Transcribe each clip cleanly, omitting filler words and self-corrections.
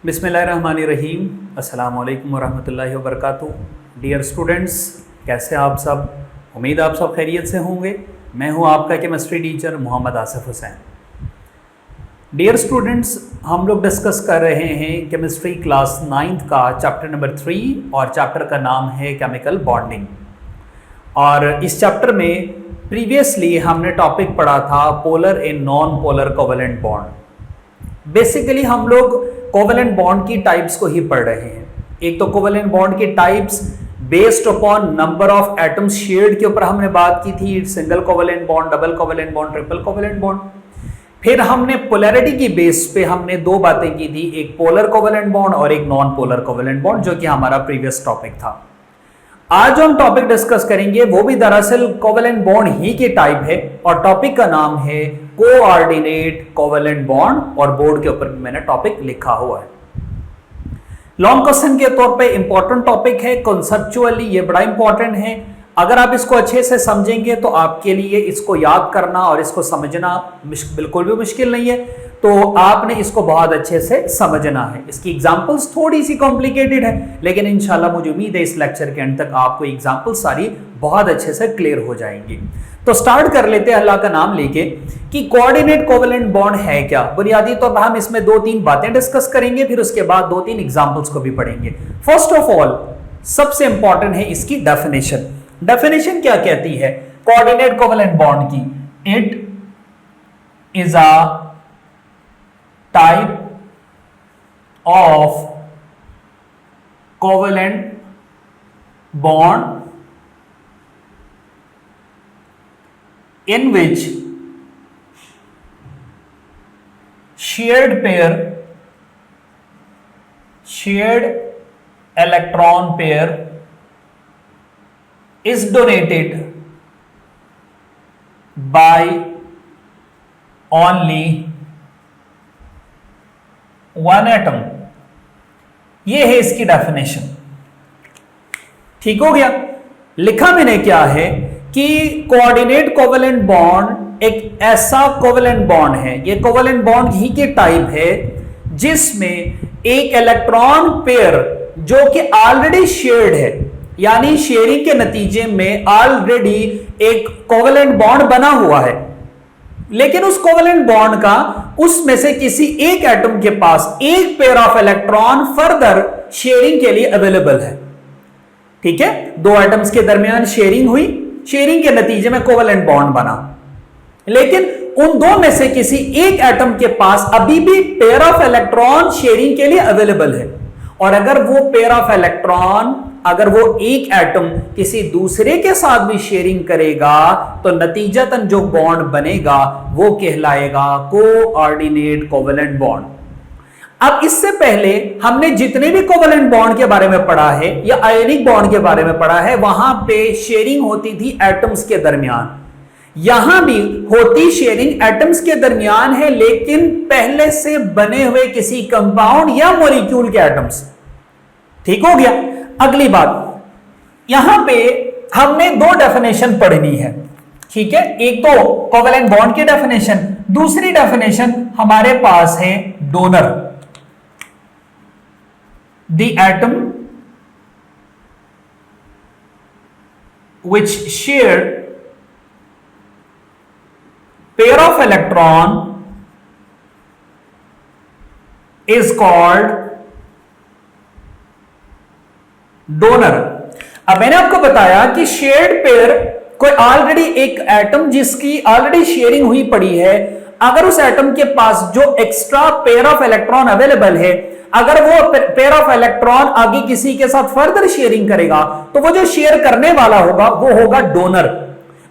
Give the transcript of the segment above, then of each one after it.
बिस्मिल्लाहिर्रहमानिर्रहीम। अस्सलामु अलैकुम वरहमतुल्लाहि वबरकातुहू। डियर स्टूडेंट्स, कैसे आप सब? उम्मीद आप सब खैरियत से होंगे। मैं हूं आपका chemistry teacher Mohammad Asif Hussain. Dear students, हम लोग डिस्कस कर रहे हैं केमिस्ट्री क्लास 9th का चैप्टर नंबर 3 और चैप्टर का नाम है केमिकल बॉन्डिंग। और इस चैप्टर में प्रीवियसली हमने टॉपिक पढ़ा था polar and non polar covalent bond. Basically हम लोग कोवेलेंट बॉन्ड की टाइप्स को ही पढ़ रहे हैं। एक तो कोवेलेंट बॉन्ड की types based upon number of atoms shared के ऊपर हमने बात की थी, single covalent bond, double covalent bond, triple covalent bond. फिर हमने पोलैरिटी की बेस पे हमने दो बातें की थी, एक पोलर कोवेलेंट बॉन्ड और एक नॉन पोलर कोवेलेंट बॉन्ड, जो कि हमारा प्रीवियस टॉपिक था। आज जो हम टॉपिक डिस्कस करेंगे वो भी दरअसल कोवेलेंट बॉन्ड ही की टाइप है और टॉपिक का नाम है कोऑर्डिनेट कोवेलेंट बॉन्ड और बोर्ड के ऊपर भी मैंने टॉपिक लिखा हुआ है। लॉन्ग क्वेश्चन के तौर पे इंपॉर्टेंट टॉपिक है, कॉन्सेप्चुअली ये बड़ा इंपॉर्टेंट है। अगर आप इसको अच्छे से समझेंगे तो आपके लिए इसको याद करना और इसको समझना बिल्कुल भी मुश्किल नहीं है। तो आपने इसको बहुत अच्छे से समझना है। इसकी एग्जांपल्स थोड़ी सी कॉम्प्लिकेटेड है, लेकिन इंशाल्लाह मुझे उम्मीद है इस लेक्चर के एंड तक आपको एग्जांपल्स सारी बहुत अच्छे से क्लियर हो जाएंगी। तो स्टार्ट कर लेते हैं अल्लाह का नाम लेके कि कोऑर्डिनेट कोवेलेंट बॉन्ड है क्या। बुनियादी तौर पर हम इसमें 2-3 बातें डिस्कस करेंगे, फिर उसके बाद 2-3 एग्जांपल्स को भी पढ़ेंगे। फर्स्ट ऑफ ऑल सबसे इंपॉर्टेंट है इसकी डेफिनेशन। डेफिनेशन क्या कहती है कोऑर्डिनेट कोवेलेंट बॉन्ड की? It is a type of covalent bond in which shared electron pair is donated by only one atom। ये है इसकी डेफिनेशन। ठीक हो गया। लिखा मैंने क्या है कि कोऑर्डिनेट कोवेलेंट बॉन्ड एक ऐसा कोवेलेंट बॉन्ड है, ये कोवेलेंट बॉन्ड ही के टाइप है जिसमें एक इलेक्ट्रॉन पेयर जो कि ऑलरेडी शेयर्ड है, यानी शेयरिंग के नतीजे में ऑलरेडी एक कोवेलेंट बॉन्ड बना हुआ है, लेकिन उस कोवेलेंट बॉन्ड का उसमें से किसी एक एटम के पास एक pair of electron further sharing के लिए अवेलेबल है। ठीक है, दो एटम्स के दरमियान शेयरिंग हुई, शेयरिंग के नतीजे में कोवेलेंट बॉन्ड बना, लेकिन उन दो में से किसी एक एटम के पास अभी भी पेयर ऑफ इलेक्ट्रॉन शेयरिंग के लिए अवेलेबल है। और अगर वो पेयर ऑफ इलेक्ट्रॉन, अगर वो एक एटम किसी दूसरे के साथ भी शेयरिंग करेगा तो नतीजतन जो बॉन्ड बनेगा वो कहलाएगा कोऑर्डिनेट कोवेलेंट बॉन्ड। अब इससे पहले हमने जितने भी कोवेलेंट बॉन्ड के बारे में पढ़ा है या आयनिक बॉन्ड के बारे में पढ़ा है, वहां पे शेयरिंग होती थी एटम्स के दरमियान। यहां भी होती शेयरिंग एटम्स के दरमियान है, लेकिन पहले से बने हुए किसी कंपाउंड या मॉलिक्यूल के एटम्स। ठीक हो गया। अगली बात, यहां पे हमने दो डेफिनेशन पढ़नी है। ठीक है, एक तो कोवेलेंट बॉन्ड की डेफिनेशन, दूसरी डेफिनेशन हमारे पास है donor. The atom which shared pair of electron is called donor। अब मैंने आपको बताया कि शेयर्ड पेयर कोई ऑलरेडी एक एटम जिसकी ऑलरेडी शेयरिंग हुई पड़ी है, अगर उस एटम के पास जो extra pair of electron available है, अगर वो पेयर ऑफ इलेक्ट्रॉन आगे किसी के साथ फर्दर शेयरिंग करेगा तो वो जो शेयर करने वाला होगा वो होगा डोनर।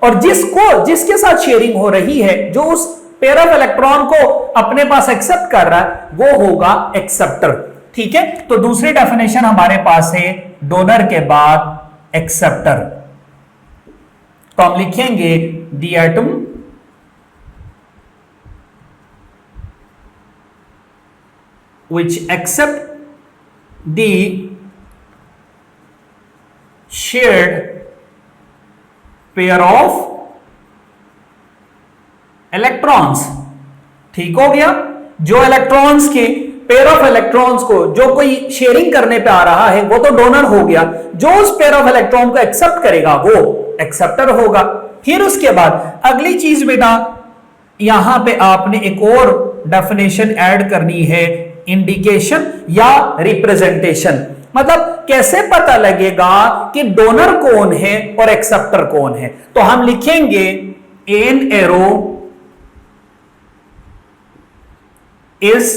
और जिसके साथ शेयरिंग हो रही है, जो उस पेयर ऑफ इलेक्ट्रॉन को अपने पास एक्सेप्ट कर रहा है, वो होगा एक्सेप्टर। ठीक है, तो दूसरी डेफिनेशन हमारे पास है डोनर के बाद एक्सेप्टर। तो हम लिखेंगे the atom which accept the shared pair of electrons, ठीक हो गया। जो इलेक्ट्रॉन्स के पेयर ऑफ इलेक्ट्रॉन्स को जो कोई शेयरिंग करने पे आ रहा है वो तो डोनर हो गया, जो उस पेयर ऑफ इलेक्ट्रॉन को एक्सेप्ट करेगा वो एक्सेप्टर होगा। फिर उसके बाद अगली चीज बेटा यहां पे आपने एक और डेफिनेशन ऐड करनी है, इंडिकेशन या रिप्रेजेंटेशन। मतलब कैसे पता लगेगा कि डोनर कौन है और एक्सेप्टर कौन है। तो हम लिखेंगे an arrow is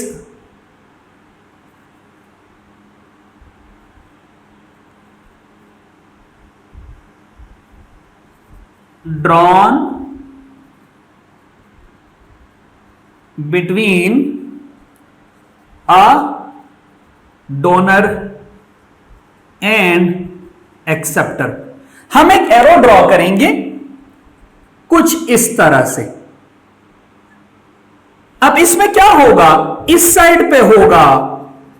drawn between a donor and acceptor। हम एक एरो ड्रॉ करेंगे कुछ इस तरह से। अब इसमें क्या होगा, इस साइड पे होगा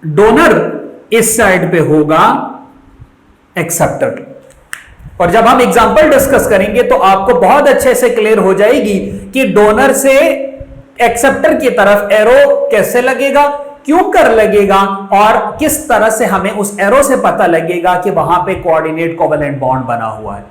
डोनर, इस साइड पे होगा एक्सेप्टर। और जब हम एग्जांपल डिस्कस करेंगे तो आपको बहुत अच्छे से क्लियर हो जाएगी कि डोनर से एक्सेप्टर की तरफ एरो कैसे लगेगा, क्यों कर लगेगा और किस तरह से हमें उस एरो से पता लगेगा कि वहां पे कोऑर्डिनेट कोवेलेंट बॉन्ड बना हुआ है।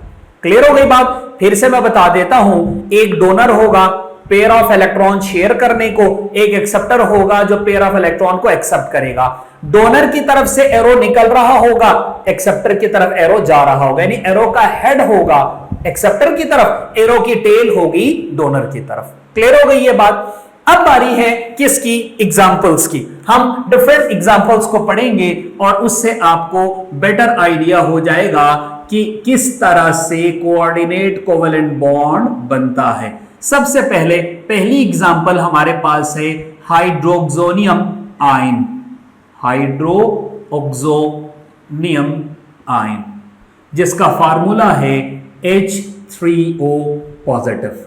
क्लियर हो गई बात। फिर से मैं बता देता हूं, एक डोनर होगा पेयर ऑफ इलेक्ट्रॉन शेयर करने को, एक एक्सेप्टर होगा जो पेयर ऑफ इलेक्ट्रॉन को एक्सेप्ट करेगा। डोनर की तरफ से एरो निकल रहा होगा, एक्सेप्टर की तरफ एरो जा रहा होगा, यानी एरो का हेड होगा एक्सेप्टर की तरफ, एरो की टेल होगी डोनर की तरफ। क्लियर हो गई ये बात। अब बारी है किसकी, एग्जांपल्स की। हम डिफरेंट एग्जांपल्स को पढ़ेंगे और उससे आपको बेटर आइडिया हो जाएगा कि किस तरह से कोऑर्डिनेट कोवेलेंट बॉन्ड बनता है। सबसे पहले पहली एग्जांपल हमारे पास है हाइड्रोक्सोनियम आयन, हाइड्रोक्सोनियम आयन जिसका फार्मूला है H3O पॉजिटिव।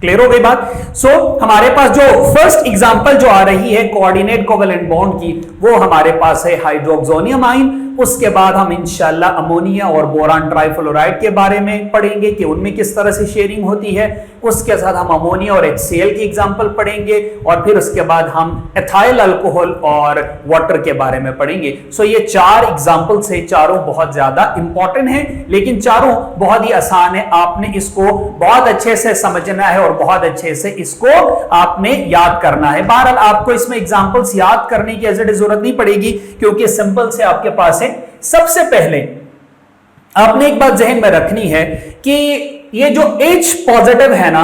क्लियर हो गई बात। सो हमारे पास जो फर्स्ट एग्जांपल जो आ रही है कोऑर्डिनेट कोवेलेंट बॉन्ड की, वो हमारे पास है हाइड्रोक्सोनियम आयन। उसके बाद हम इंशाल्लाह अमोनिया और बोरान ट्राइफ्लोराइड के बारे में पढ़ेंगे कि उनमें किस तरह से शेयरिंग होती है। उसके साथ हम अमोनिया और HCl की एग्जांपल पढ़ेंगे और फिर उसके बाद हम एथाइल अल्कोहल और वाटर के बारे में पढ़ेंगे। सो ये चार एग्जांपल्स है, चारों बहुत ज्यादा इंपॉर्टेंट हैं, लेकिन चारों बहुत ही आसान है। आपने इसको बहुत अच्छे से समझना है और बहुत अच्छे से इसको आपने याद करना है। बहरहाल आपको इसमें एग्जांपल्स याद करने की जरूरत नहीं पड़ेगी क्योंकि सिंपल से आपके पास है। सबसे पहले आपने एक बात जहन में रखनी है कि ये जो H पॉजिटिव है ना,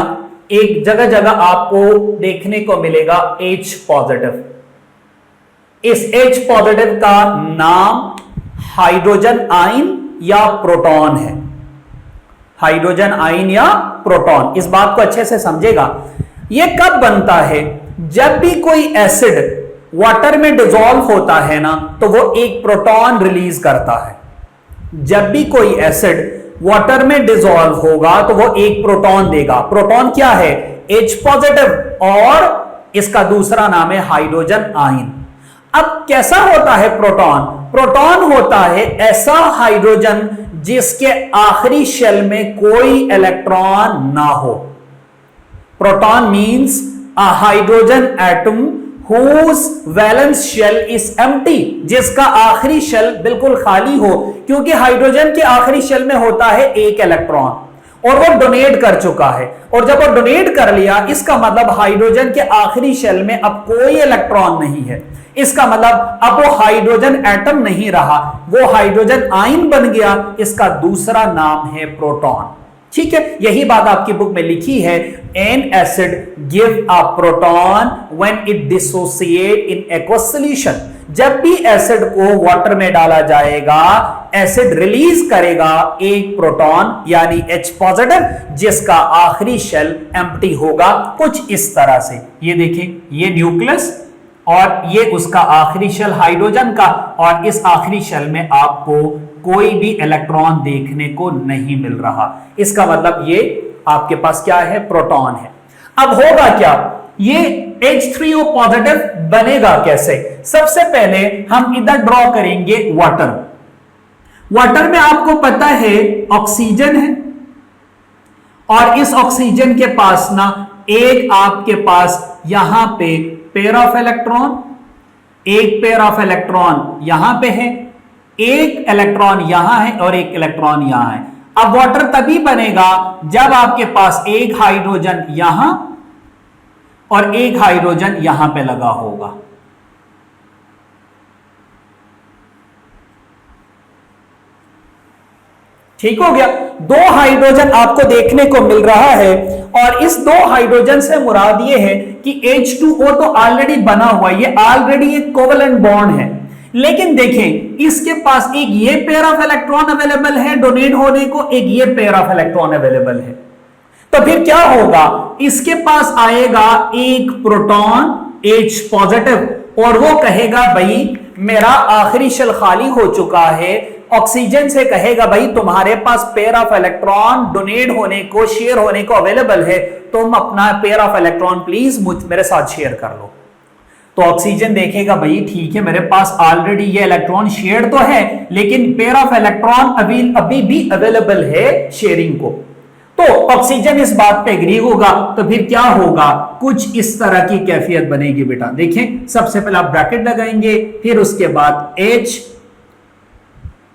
एक जगह जगह आपको देखने को मिलेगा H पॉजिटिव। इस H पॉजिटिव का नाम हाइड्रोजन आयन या प्रोटॉन है। हाइड्रोजन आयन या प्रोटॉन, इस बात को अच्छे से समझेगा। यह कब बनता है, जब भी कोई एसिड वाटर में डिसॉल्व होता है ना तो वो एक प्रोटॉन रिलीज करता है। जब भी कोई एसिड वाटर में डिसॉल्व होगा तो वो एक प्रोटॉन देगा। प्रोटॉन क्या है, H पॉजिटिव, और इसका दूसरा नाम है हाइड्रोजन आयन। अब कैसा होता है प्रोटॉन? प्रोटॉन होता है ऐसा हाइड्रोजन जिसके आखिरी शेल में कोई इलेक्ट्रॉन ना हो। Proton means a hydrogen atom whose valence shell is empty, जिसका आखिरी शेल बिल्कुल खाली हो, क्योंकि हाइड्रोजन के आखिरी शेल में होता है एक इलेक्ट्रॉन और वो डोनेट कर चुका है। और जब वो डोनेट कर लिया, इसका मतलब हाइड्रोजन के आखिरी शेल में अब कोई इलेक्ट्रॉन नहीं है। इसका मतलब अब वो हाइड्रोजन एटम नहीं रहा, वो हाइड्रोजन आयन बन गया। इसका दूसरा नाम है प्रोटॉन। ठीक है, यही बात आपकी बुक में लिखी है। N acid give a proton when it dissociate in aqueous solution. जब भी एसिड को वाटर में डाला जाएगा, एसिड रिलीज करेगा एक प्रोटॉन यानी H पॉजिटिव, जिसका आखिरी शेल एम्प्टी होगा कुछ इस तरह से। ये देखें, ये न्यूक्लियस और ये उसका आखिरी शेल हाइड्रोजन का, और इस आखिरी शेल में आपको कोई भी इलेक्ट्रॉन देखने को नहीं मिल रहा। इसका मतलब ये आपके पास क्या है, प्रोटॉन है। अब होगा क्या, ये H3O पॉजिटिव बनेगा कैसे? सबसे पहले हम इधर ड्रॉ करेंगे वाटर। वाटर में आपको पता है ऑक्सीजन है और इस ऑक्सीजन के पास ना एक आपके पास यहां पे पेयर ऑफ इलेक्ट्रॉन, एक पेयर ऑफ इलेक्ट्रॉन यहां पे है, एक इलेक्ट्रॉन यहां है और एक इलेक्ट्रॉन यहां है। अब वाटर तभी बनेगा जब आपके पास एक हाइड्रोजन यहां और एक हाइड्रोजन यहां पे लगा होगा। ठीक हो गया। दो हाइड्रोजन आपको देखने को मिल रहा है और इस दो हाइड्रोजन से मुराद ये है कि H2O तो ऑलरेडी बना हुआ है, ये ऑलरेडी एक कोवेलेंट बॉन्ड है। लेकिन देखें इसके पास एक ये पेयर ऑफ इलेक्ट्रॉन अवेलेबल है डोनेट होने को, एक ये पेयर ऑफ इलेक्ट्रॉन अवेलेबल है। तो फिर क्या होगा, इसके पास आएगा एक प्रोटॉन H पॉजिटिव और वो कहेगा भाई मेरा आखिरी शेल खाली हो चुका है। ऑक्सीजन से कहेगा भाई तुम्हारे पास पेयर ऑफ इलेक्ट्रॉन डोनेट होने को, शेयर होने को अवेलेबल है, तुम अपना पेयर ऑफ इलेक्ट्रॉन प्लीज मेरे साथ शेयर कर लो। तो ऑक्सीजन देखेगा भाई ठीक है मेरे पास ऑलरेडी ये इलेक्ट्रॉन शेयर तो है लेकिन पेयर ऑफ इलेक्ट्रॉन अभी भी अवेलेबल है शेयरिंग को। तो ऑक्सीजन इस बात पे एग्री होगा। तो फिर क्या होगा, कुछ इस तरह की कैफियत बनेगी बेटा। देखें सबसे पहले आप ब्रैकेट लगाएंगे, फिर उसके बाद H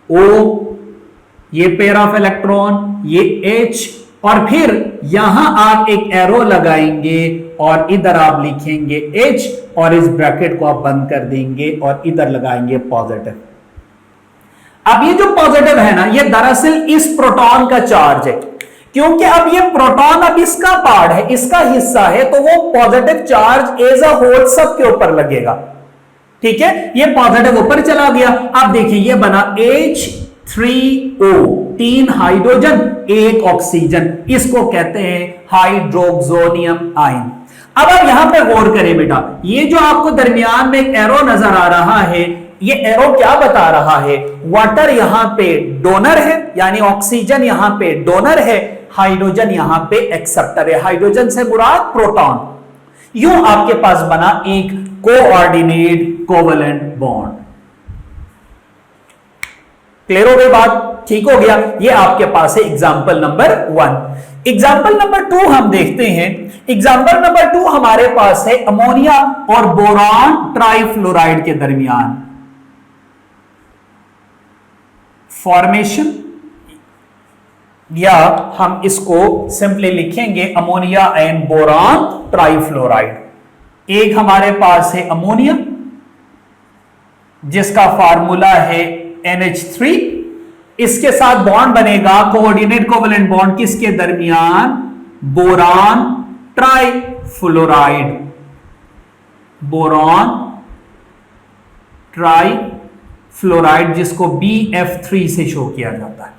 O, ये पेयर ऑफ इलेक्ट्रॉन, ये H, और फिर यहां आप एक एरो लगाएंगे और इधर आप लिखेंगे H और इस ब्रैकेट को आप बंद कर देंगे और इधर लगाएंगे पॉजिटिव। अब ये जो पॉजिटिव है ना, ये दरअसल इस प्रोटॉन का चार्ज है, क्योंकि अब ये प्रोटॉन अब इसका पार्ट है, इसका हिस्सा है, तो वो positive charge as a whole सब के ऊपर लगेगा। ठीक है, ये पॉजिटिव ऊपर चला गया। अब देखिए ये बना H3O, 3 हाइड्रोजन एक ऑक्सीजन, इसको कहते हैं हाइड्रोक्सोनियम आयन। अब आप यहां पे गौर करें बेटा, ये जो आपको दरमियान में एक एरो नजर आ रहा है, ये एरो क्या बता रहा है, वाटर यहां पे डोनर है, यानी ऑक्सीजन यहां पे डोनर है, हाइड्रोजन यहां पे एक्सेप्टर है। हाइड्रोजन से मुराद प्रोटॉन। यूं आपके पास बना एक कोऑर्डिनेट कोवेलेंट बॉन्ड। क्लियर हो गई बात? ठीक हो गया। ये आपके पास है एग्जाम्पल नंबर 1। एग्जाम्पल नंबर 2 हम देखते हैं। एग्जाम्पल नंबर 2 हमारे पास है अमोनिया और बोरान ट्राइफ्लोराइड के दरमियान फॉर्मेशन, या हम इसको सिंपली लिखेंगे अमोनिया एंड बोरान ट्राइफ्लोराइड। एक हमारे पास है अमोनिया जिसका फार्मूला है NH3, इसके साथ बॉन्ड बनेगा कोऑर्डिनेट कोवेलेंट बॉन्ड किसके दरमियान, बोरान ट्राइफ्लोराइड, बोरान ट्राइफ्लोराइड जिसको BF3 से शो किया जाता है।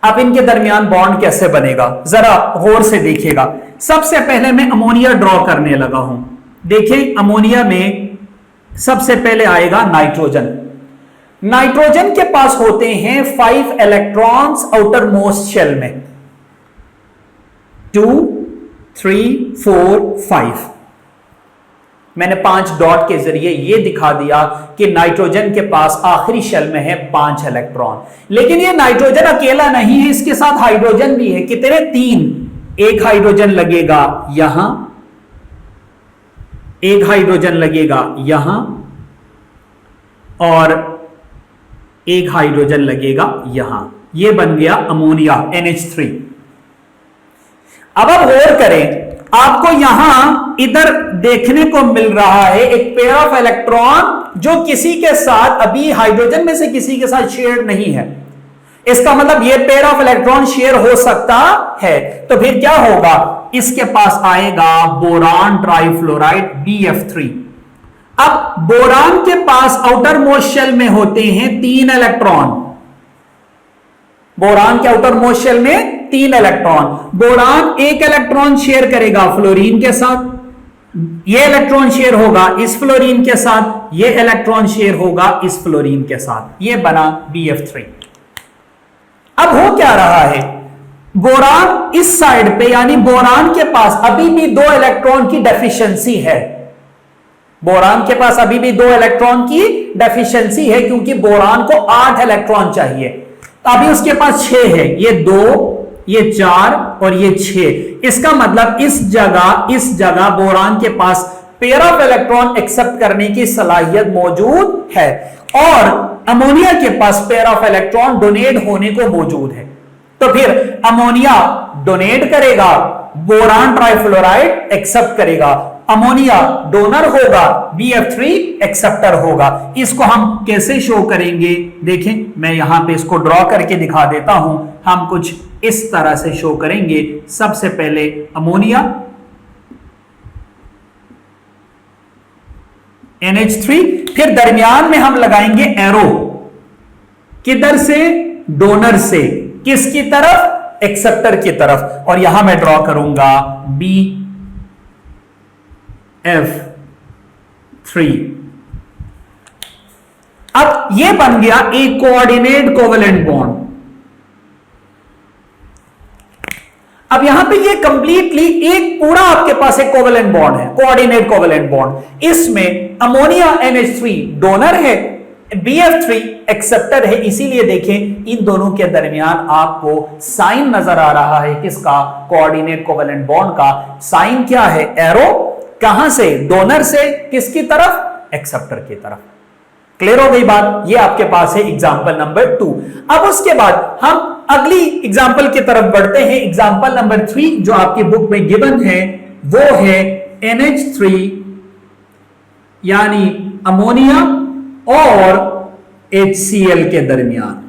अब इनके दरमियान बॉन्ड कैसे बनेगा जरा गौर से देखिएगा। सबसे पहले मैं अमोनिया ड्रॉ करने लगा हूं। देखिए अमोनिया में सबसे पहले आएगा नाइट्रोजन। नाइट्रोजन के पास होते हैं 5 इलेक्ट्रॉन्स आउटर मोस्ट शेल में, 2 3 4 5। मैंने 5 डॉट के जरिए यह दिखा दिया कि नाइट्रोजन के पास आखिरी शेल में है 5 इलेक्ट्रॉन। लेकिन यह नाइट्रोजन अकेला नहीं है, इसके साथ हाइड्रोजन भी है। कितने? 3। एक हाइड्रोजन लगेगा यहां, एक हाइड्रोजन लगेगा यहां और एक हाइड्रोजन लगेगा यहां। यह बन गया अमोनिया NH3। अब आप गौर करें, आपको यहां इधर देखने को मिल रहा है एक पेयर ऑफ इलेक्ट्रॉन जो किसी के साथ अभी हाइड्रोजन में से किसी के साथ शेयर नहीं है। इसका मतलब ये पेयर ऑफ इलेक्ट्रॉन शेयर हो सकता है। तो फिर क्या होगा, इसके पास आएगा बोरान ट्राइफ्लोराइड BF3। अब बोरान के पास आउटर मोस्ट शेल में होते हैं 3 इलेक्ट्रॉन। बोरान के आउटर मोस्ट शेल में 3 इलेक्ट्रॉन। बोरान एक इलेक्ट्रॉन शेयर करेगा फ्लोरीन के साथ, ये इलेक्ट्रॉन शेयर होगा इस फ्लोरीन के साथ, ये इलेक्ट्रॉन शेयर होगा इस फ्लोरीन के साथ। ये बना BF3। अब हो क्या रहा है, बोरान इस साइड पे यानी बोरान के पास अभी भी 2 इलेक्ट्रॉन की डेफिशिएंसी है। बोरान के पास अभी भी 2 इलेक्ट्रॉन की डेफिशिएंसी है क्योंकि बोरान को 8 इलेक्ट्रॉन चाहिए। अभी उसके पास 6 है, ये 2 ये 4 और ये 6। इसका मतलब इस जगह बोरान के पास पेयर ऑफ इलेक्ट्रॉन एक्सेप्ट करने की सलाहियत मौजूद है और अमोनिया के पास पेयर ऑफ इलेक्ट्रॉन डोनेट होने को मौजूद है। तो फिर अमोनिया डोनेट करेगा, बोरान ट्राइफ्लोराइड एक्सेप्ट करेगा, अमोनिया डोनर होगा, BF3 एक्सेप्टर होगा। इसको हम कैसे शो करेंगे देखें, मैं यहां पे इसको ड्रॉ करके दिखा देता हूं। हम कुछ इस तरह से शो करेंगे। सबसे पहले अमोनिया NH3, फिर दरमियान में हम लगाएंगे एरो, किधर से, डोनर से, किसकी तरफ, एक्सेप्टर की तरफ। और यहां मैं ड्रॉ करूंगा BF3। अब यह बन गया एक कोऑर्डिनेट कोवेलेंट बॉन्ड। अब यहां पे ये कंप्लीटली एक पूरा आपके पास एक कोवेलेंट बॉन्ड है, कोऑर्डिनेट कोवेलेंट बॉन्ड। इसमें अमोनिया NH3 डोनर है, BF3 एक्सेप्टर है। इसीलिए देखें इन दोनों के दरमियान आपको साइन नजर आ रहा है, किसका, कोऑर्डिनेट कोवेलेंट बॉन्ड का। साइन क्या है, एरो, कहां से, डोनर से, किसकी तरफ, एक्सेप्टर की तरफ। क्लियर हो गई बात। ये आपके पास है एग्जांपल नंबर 2। अब उसके बाद हम अगली एग्जांपल की तरफ बढ़ते हैं। एग्जांपल नंबर 3 जो आपकी बुक में गिवन है वो है NH3 यानी अमोनिया और HCl के दरमियान।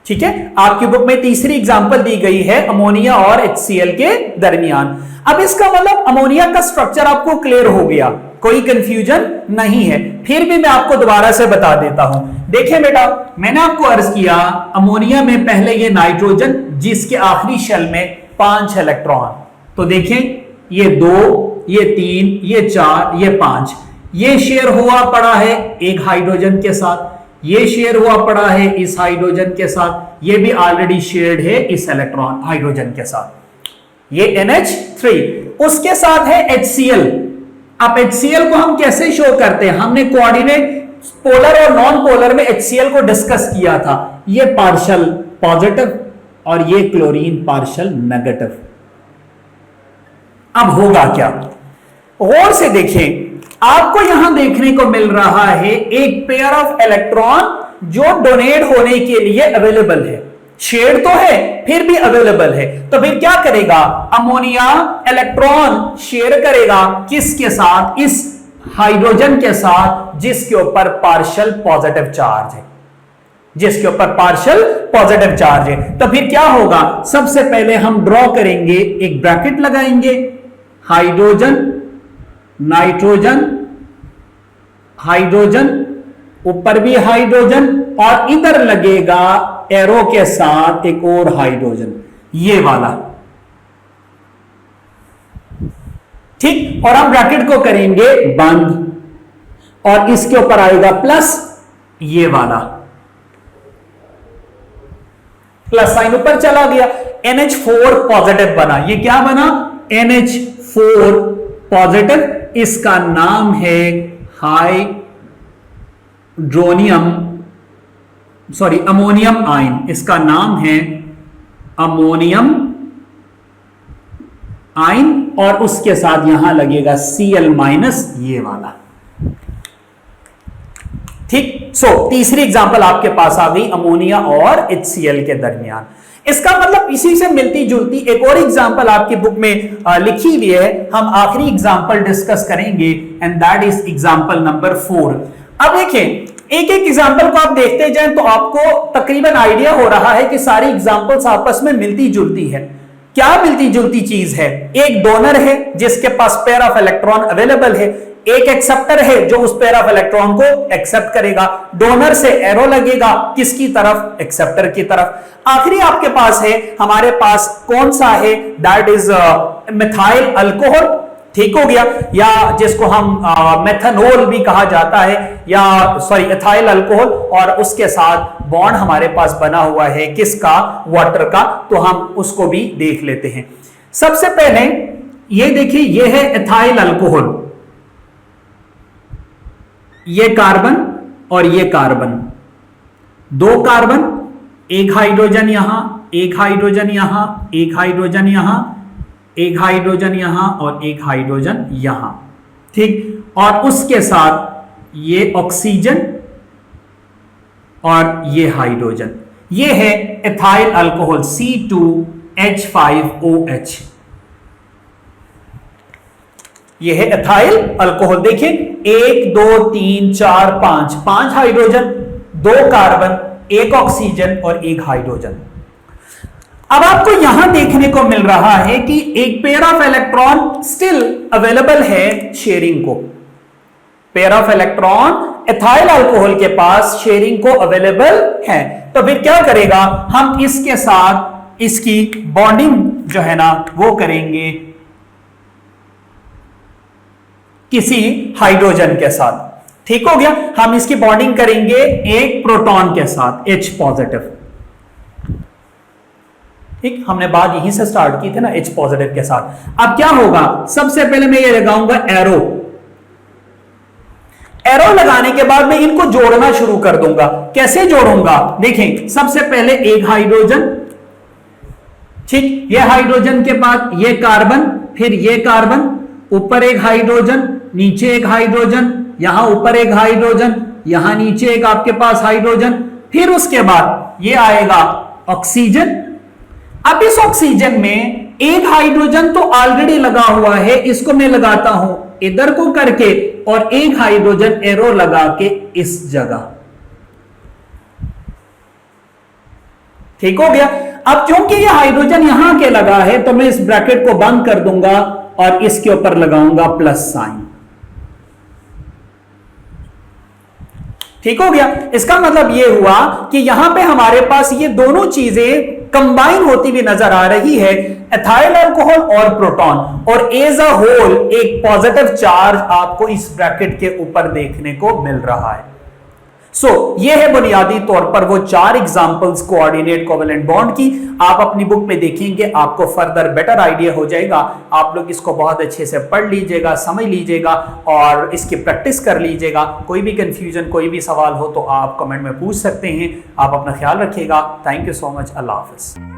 ठीक है, आपकी बुक में तीसरी एग्जांपल दी गई है अमोनिया और HCl के दरमियान। अब इसका मतलब अमोनिया का स्ट्रक्चर आपको क्लियर हो गया, कोई कंफ्यूजन नहीं है। फिर भी मैं आपको दोबारा से बता देता हूं। देखिए बेटा, मैंने आपको अर्ज किया अमोनिया में पहले ये नाइट्रोजन जिसके आखिरी शेल में 5 इलेक्ट्रॉन। तो देखें ये 2, ये 3, ये 4, ये 5, ये शेयर हुआ पड़ा है एक हाइड्रोजन के साथ, ये शेयर हुआ पड़ा है इस हाइड्रोजन के साथ, ये भी ऑलरेडी शेयर्ड है इस इलेक्ट्रॉन हाइड्रोजन के साथ, ये NH3। उसके साथ है HCl। अब HCl को हम कैसे शो करते हैं, हमने कोऑर्डिनेट पोलर और नॉन पोलर में HCl को डिस्कस किया था। ये पार्शियल पॉजिटिव और ये क्लोरीन पार्शियल नेगेटिव। अब होगा क्या, गौर से देखें, आपको यहां देखने को मिल रहा है एक पेयर ऑफ इलेक्ट्रॉन जो डोनेट होने के लिए अवेलेबल है। शेड तो है फिर भी अवेलेबल है। तो फिर क्या करेगा, अमोनिया इलेक्ट्रॉन शेयर करेगा किसके साथ, इस हाइड्रोजन के साथ जिसके ऊपर पार्शियल पॉजिटिव चार्ज है, जिसके ऊपर पार्शियल पॉजिटिव चार्ज है। तो फिर क्या होगा, सबसे पहले हम ड्रॉ करेंगे, एक ब्रैकेट लगाएंगे, हाइड्रोजन नाइट्रोजन हाइड्रोजन, ऊपर भी हाइड्रोजन और इधर लगेगा एरो के साथ एक और हाइड्रोजन, ये वाला। ठीक, और हम ब्रैकेट को करेंगे बंद और इसके ऊपर आएगा प्लस, ये वाला प्लस साइन ऊपर चला गया, NH4 पॉजिटिव बना। ये क्या बना, NH4 पॉजिटिव। इसका नाम है अमोनियम आयन। इसका नाम है अमोनियम आयन और उसके साथ यहां लगेगा Cl- ये वाला। ठीक, तीसरी एग्जांपल आपके पास आ गई अमोनिया और HCl के दरमियान। इसका मतलब इसी से मिलती जुलती एक और एग्जांपल आपकी बुक में लिखी हुई है, हम आखिरी एग्जांपल डिस्कस करेंगे and that is example number 4। अब देखें, एक एक एग्जांपल को आप देखते जाएं तो आपको तकरीबन आइडिया हो रहा है कि सारी एग्जांपल्स आपस में मिलती जुलती है। क्या मिलती जुलती चीज है, एक डोनर है जिसके पास पेयर ऑफ इलेक्ट्रॉन अवेलेबल है, एक एक्सेप्टर है जो उस पेयर ऑफ इलेक्ट्रॉन को एक्सेप्ट करेगा, डोनर से एरो लगेगा किसकी तरफ, एक्सेप्टर की तरफ। आखिरी आपके पास है, हमारे पास कौन सा है, दैट इज मिथाइल अल्कोहल। ठीक हो गया, या जिसको हम मेथनॉल भी कहा जाता है, या सॉरी एथाइल अल्कोहल, और उसके साथ बॉन्ड हमारे पास बना हुआ है किसका, वाटर का। तो हम उसको भी देख लेते हैं। सबसे पहले ये देखिए, ये है एथाइल अल्कोहल, ये कार्बन और ये कार्बन, 2 कार्बन एक हाइड्रोजन यहां, एक हाइड्रोजन यहां, एक हाइड्रोजन यहां, एक हाइड्रोजन यहां और एक हाइड्रोजन यहां, ठीक। और उसके साथ ये ऑक्सीजन और ये हाइड्रोजन, ये है एथाइल अल्कोहल C2H5OH। ये है एथाइल अल्कोहल। देखिए 1 2 3 4 5, 5 हाइड्रोजन, 2 कार्बन, 1 ऑक्सीजन और 1 हाइड्रोजन। अब आपको यहां देखने को मिल रहा है कि एक pair of electron still available है शेयरिंग को। Pair of electron ethyl alcohol के पास शेयरिंग को अवेलेबल है, तो फिर क्या करेगा, हम इसके साथ इसकी बॉन्डिंग जो है ना वो करेंगे किसी हाइड्रोजन के साथ। ठीक हो गया, हम इसकी बॉन्डिंग करेंगे एक प्रोटॉन के साथ H पॉजिटिव। ठीक, हमने बात यहीं से स्टार्ट की थी ना, H पॉजिटिव के साथ। अब क्या होगा, सबसे पहले मैं ये लगाऊंगा एरो। एरो लगाने के बाद मैं इनको जोड़ना शुरू कर दूंगा। कैसे जोड़ूंगा, देखें सबसे पहले एक हाइड्रोजन, ठीक, ये हाइड्रोजन के बाद ये कार्बन, फिर ये कार्बन, ऊपर एक हाइड्रोजन, नीचे एक हाइड्रोजन, यहां ऊपर एक हाइड्रोजन, यहां नीचे एक आपके पास हाइड्रोजन, फिर उसके बाद ये आएगा ऑक्सीजन। अब इस ऑक्सीजन में एक हाइड्रोजन तो ऑलरेडी लगा हुआ है, इसको मैं लगाता हूं इधर को करके और एक हाइड्रोजन एरो लगा के इस जगह। ठीक हो गया। अब क्योंकि ये हाइड्रोजन यहां के लगा है तो मैं इस ब्रैकेट को बंद कर दूंगा और इसके ऊपर लगाऊंगा प्लस साइन। ठीक हो गया। इसका मतलब यह हुआ कि यहां पे हमारे पास ये दोनों चीजें कंबाइन होती हुई नजर आ रही है, एथाइल अल्कोहल और प्रोटॉन, और एज अ होल एक पॉजिटिव चार्ज आपको इस ब्रैकेट के ऊपर देखने को मिल रहा है। ये है बुनियादी तौर पर वो 4 एग्जांपल्स कोऑर्डिनेट कोवेलेंट बॉन्ड की। आप अपनी बुक में देखेंगे, आपको फर्दर बेटर आइडिया हो जाएगा। आप लोग इसको बहुत अच्छे से पढ़ लीजिएगा, समझ लीजिएगा और इसकी प्रैक्टिस कर लीजिएगा। कोई भी कंफ्यूजन, कोई भी सवाल हो तो आप कमेंट में पूछ सकते हैं। आप अपना ख्याल रखिएगा। Thank you so much. Allah Hafiz.